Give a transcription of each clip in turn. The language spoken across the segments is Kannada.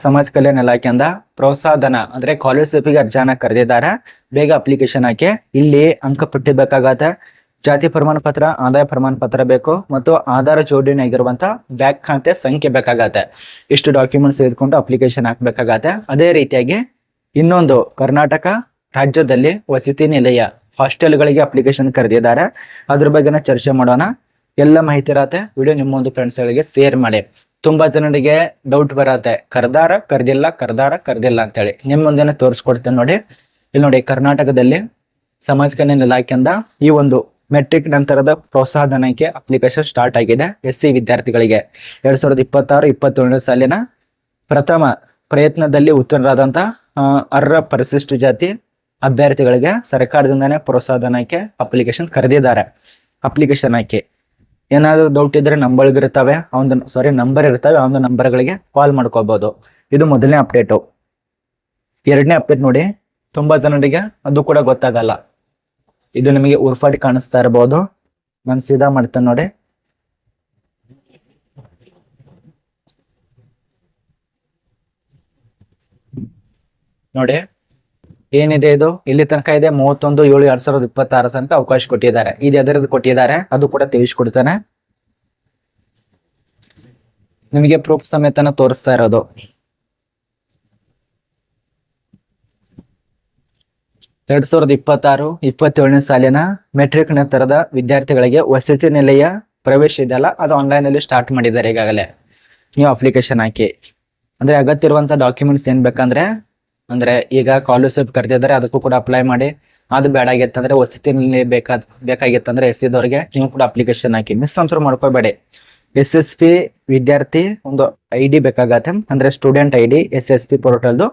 ಸಮಾಜ ಕಲ್ಯಾಣ ಇಲಾಖೆಯಿಂದ ಪ್ರೋತ್ಸಾಹಧನ ಅಂದ್ರೆ ಸ್ಕಾಲರ್ಶಿಪ್ಗೆ ಅರ್ಜಿಯನ್ನ ಕರೆದಿದ್ದಾರೆ. ಬೇಗ ಅಪ್ಲಿಕೇಶನ್ ಹಾಕಿ. ಇಲ್ಲಿ ಅಂಕಪಟ್ಟಿ ಬೇಕಾಗತ್ತೆ, ಜಾತಿ ಪ್ರಮಾಣ ಪತ್ರ, ಆದಾಯ ಪ್ರಮಾಣ ಪತ್ರ ಬೇಕು ಮತ್ತು ಆಧಾರ್ ಜೋಡಣೆ ಆಗಿರುವಂತ ಬ್ಯಾಂಕ್ ಖಾತೆ ಸಂಖ್ಯೆ ಬೇಕಾಗತ್ತೆ. ಇಷ್ಟು ಡಾಕ್ಯುಮೆಂಟ್ಸ್ ತೆಗೆದುಕೊಂಡು ಅಪ್ಲಿಕೇಶನ್ ಹಾಕ್ಬೇಕಾಗತ್ತೆ. ಅದೇ ರೀತಿಯಾಗಿ ಇನ್ನೊಂದು ಕರ್ನಾಟಕ ರಾಜ್ಯದಲ್ಲಿ ವಸತಿ ನಿಲಯ ಹಾಸ್ಟೆಲ್ಗಳಿಗೆ ಅಪ್ಲಿಕೇಶನ್ ಕರೆದಿದ್ದಾರೆ. ಅದ್ರ ಬಗ್ಗೆನ ಚರ್ಚೆ ಮಾಡೋಣ. ಎಲ್ಲ ಮಾಹಿತಿ ಇರತ್ತೆ. ವಿಡಿಯೋ ನಿಮ್ಮ ಒಂದು ಫ್ರೆಂಡ್ಸ್ಗಳಿಗೆ ಶೇರ್ ಮಾಡಿ. ತುಂಬಾ ಜನರಿಗೆ ಡೌಟ್ ಬರತ್ತೆ, ಕರ್ದಿಲ್ಲ ಅಂತೇಳಿ. ನಿಮ್ಮ ಮುಂದೆನೆ ತೋರಿಸ್ಕೊಡ್ತೇನೆ ನೋಡಿ. ಇಲ್ಲಿ ನೋಡಿ, ಕರ್ನಾಟಕದಲ್ಲಿ ಸಮಾಜ ಕಲ್ಯಾಣ ಇಲಾಖೆಯಿಂದ ಈ ಒಂದು ಮೆಟ್ರಿಕ್ ನಂತರದ ಪ್ರೋತ್ಸಾಹಧನಕ್ಕೆ ಅಪ್ಲಿಕೇಶನ್ ಸ್ಟಾರ್ಟ್ ಆಗಿದೆ. SC ವಿದ್ಯಾರ್ಥಿಗಳಿಗೆ 2026-27 ಸಾಲಿನ ಪ್ರಥಮ ಪ್ರಯತ್ನದಲ್ಲಿ ಉತ್ತೀರ್ಣರಾದಂತ ಅರ್ಹ ಪರಿಶಿಷ್ಟ ಜಾತಿ ಅಭ್ಯರ್ಥಿಗಳಿಗೆ ಸರ್ಕಾರದಿಂದನೇ ಪ್ರೋತ್ಸಾಹಧನಕ್ಕೆ ಅಪ್ಲಿಕೇಶನ್ ಕರೆದಿದ್ದಾರೆ. ಅಪ್ಲಿಕೇಶನ್ ಹಾಕಿ. ಏನಾದ್ರು ಡೌಟ್ ಇದ್ರೆ ನಂಬರ್ ಇರ್ತವೆ, ನಂಬರ್ ಇರ್ತವೆ, ಆ ಒಂದು ನಂಬರ್ಗಳಿಗೆ ಕಾಲ್ ಮಾಡ್ಕೋಬಹುದು. ಇದು ಮೊದಲನೇ ಅಪ್ಡೇಟು. ಎರಡನೇ ಅಪ್ಡೇಟ್ ನೋಡಿ, ತುಂಬಾ ಜನರಿಗೆ ಅದು ಕೂಡ ಗೊತ್ತಾಗಲ್ಲ. ಇದು ನಿಮಗೆ ಉರ್ಫಾಟಿ ಕಾಣಿಸ್ತಾ ಇರಬಹುದು. ನಾನು ಸೀದಾ ಮಾಡ್ತೇನೆ ನೋಡಿ. ನೋಡಿ ಏನಿದೆ ಇದು, ಇಲ್ಲಿ ತನಕ ಇದೆ 31/7/2026 ತನಕ ಅವಕಾಶ ಕೊಟ್ಟಿದ್ದಾರೆ. ಇದು ಎದರದ್ದು ಕೊಟ್ಟಿದ್ದಾರೆ ಅದು ಕೂಡ ತಿಳಿಸ್ಕೊಡ್ತಾನೆ. ನಿಮಗೆ ಪ್ರೂಫ್ ಸಮೇತನ ತೋರಿಸ್ತಾ ಇರೋದು. ಎರಡ್ 2026-27 ಸಾಲಿನ ಮೆಟ್ರಿಕ್ ನಂತರದ ವಿದ್ಯಾರ್ಥಿಗಳಿಗೆ ವಸತಿ ನಿಲಯ ಪ್ರವೇಶ ಇದೆಯಲ್ಲ, ಅದು ಆನ್ಲೈನ್ ಅಲ್ಲಿ ಸ್ಟಾರ್ಟ್ ಮಾಡಿದ್ದಾರೆ ಈಗಾಗಲೇ. ನೀವು ಅಪ್ಲಿಕೇಶನ್ ಹಾಕಿ. ಅಂದ್ರೆ ಅಗತ್ಯ ಇರುವಂತ ಡಾಕ್ಯುಮೆಂಟ್ಸ್ ಏನ್ ಬೇಕಂದ್ರೆ, ಅಂದ್ರೆ ಈಗ ಸ್ಕಾಲರ್ಶಿಪ್ ಕರೆದಿದ್ದಾರೆ, ಅದಕ್ಕೂ ಕೂಡ ಅಪ್ಲೈ ಮಾಡಿ. ಅದು ಬೇಡ ಆಗಿತ್ತಂದ್ರೆ ವಸತಿ ನಿಲಯ ಬೇಕಾಗಿತ್ತಂದ್ರೆ SC ದವರಿಗೆ ನೀವು ಕೂಡ ಅಪ್ಲಿಕೇಶನ್ ಹಾಕಿ. ಮಿಸ್ ಅಂತೂ ಮಾಡ್ಕೋಬೇಡಿ. SSP ವಿದ್ಯಾರ್ಥಿ ಒಂದು ID ಬೇಕಾಗತ್ತೆ, ಅಂದ್ರೆ ಸ್ಟೂಡೆಂಟ್ ID. SSP ಪೋರ್ಟಲ್ದು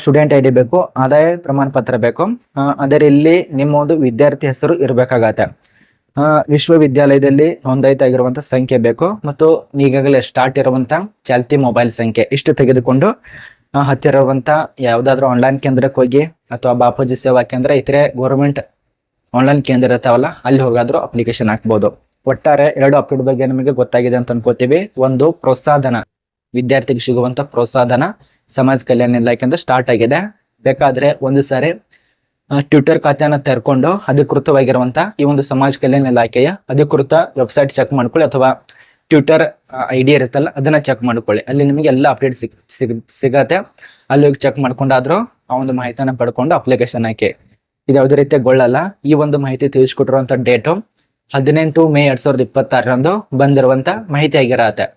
ಸ್ಟೂಡೆಂಟ್ ID ಬೇಕು, ಆದಾಯ ಪ್ರಮಾಣ ಪತ್ರ ಬೇಕು. ಅದರಲ್ಲಿ ನಿಮ್ಮ ಒಂದು ವಿದ್ಯಾರ್ಥಿ ಹೆಸರು ಇರಬೇಕಾಗತ್ತೆ. ವಿಶ್ವವಿದ್ಯಾಲಯದಲ್ಲಿ ನೋಂದಾಯಿತ ಸಂಖ್ಯೆ ಬೇಕು ಮತ್ತು ಈಗಾಗಲೇ ಸ್ಟಾರ್ಟ್ ಇರುವಂತ ಚಾಲ್ತಿ ಮೊಬೈಲ್ ಸಂಖ್ಯೆ. ಇಷ್ಟು ತೆಗೆದುಕೊಂಡು ಹತ್ತಿರ ಇರುವಂತ ಯಾವ್ದಾದ್ರು ಆನ್ಲೈನ್ ಕೇಂದ್ರಕ್ಕೆ ಹೋಗಿ ಅಥವಾ ಬಾಪೂಜಿ ಸೇವಾ ಕೇಂದ್ರ, ಇತರೆ ಗೌರ್ಮೆಂಟ್ ಆನ್ಲೈನ್ ಕೇಂದ್ರ ಇರ್ತಾವಲ್ಲ, ಅಲ್ಲಿ ಹೋಗಾದ್ರೂ ಅಪ್ಲಿಕೇಶನ್ ಹಾಕ್ಬೋದು. ಒಟ್ಟಾರೆ 2 ಅಪ್ಡೇಟ್ ಬಗ್ಗೆ ನಿಮಗೆ ಗೊತ್ತಾಗಿದೆ ಅಂತ ಅನ್ಕೋತೀವಿ. ಒಂದು, ಪ್ರೋತ್ಸಾಹಧನ, ವಿದ್ಯಾರ್ಥಿಗೆ ಸಿಗುವಂತ ಪ್ರೋತ್ಸಾಹಧನ ಸಮಾಜ ಕಲ್ಯಾಣ ಇಲಾಖೆಯಿಂದ ಸ್ಟಾರ್ಟ್ ಆಗಿದೆ. ಬೇಕಾದ್ರೆ ಒಂದು ಸಾರಿ ಟ್ವಿಟರ್ ಖಾತೆಯನ್ನ ತೆರ್ಕೊಂಡು ಅಧಿಕೃತವಾಗಿರುವಂತ ಈ ಒಂದು ಸಮಾಜ ಕಲ್ಯಾಣ ಇಲಾಖೆಯ ಅಧಿಕೃತ ವೆಬ್ಸೈಟ್ ಚೆಕ್ ಮಾಡ್ಕೊಳ್ಳಿ, ಅಥವಾ ಟ್ವಿಟರ್ ID ಇರುತ್ತಲ್ಲ ಅದನ್ನ ಚೆಕ್ ಮಾಡ್ಕೊಳ್ಳಿ. ಅಲ್ಲಿ ನಿಮಗೆ ಎಲ್ಲ ಅಪ್ಡೇಟ್ ಸಿಗತ್ತೆ. ಅಲ್ಲಿ ಹೋಗಿ ಚೆಕ್ ಮಾಡ್ಕೊಂಡಾದ್ರೂ ಆ ಒಂದು ಮಾಹಿತಿಯನ್ನ ಪಡ್ಕೊಂಡು ಅಪ್ಲಿಕೇಶನ್ ಹಾಕಿ. ಇದು ಯಾವುದೇ ರೀತಿಯ ಗೊಳ್ಳಲ್ಲ. ಈ ಒಂದು ಮಾಹಿತಿ ತಿಳಿಸ್ಕೊಟ್ಟಿರುವಂತ ಡೇಟು 18 ಮೇ 2026 ಬಂದಿರುವಂತ ಮಾಹಿತಿ ಆಗಿರತ್ತೆ.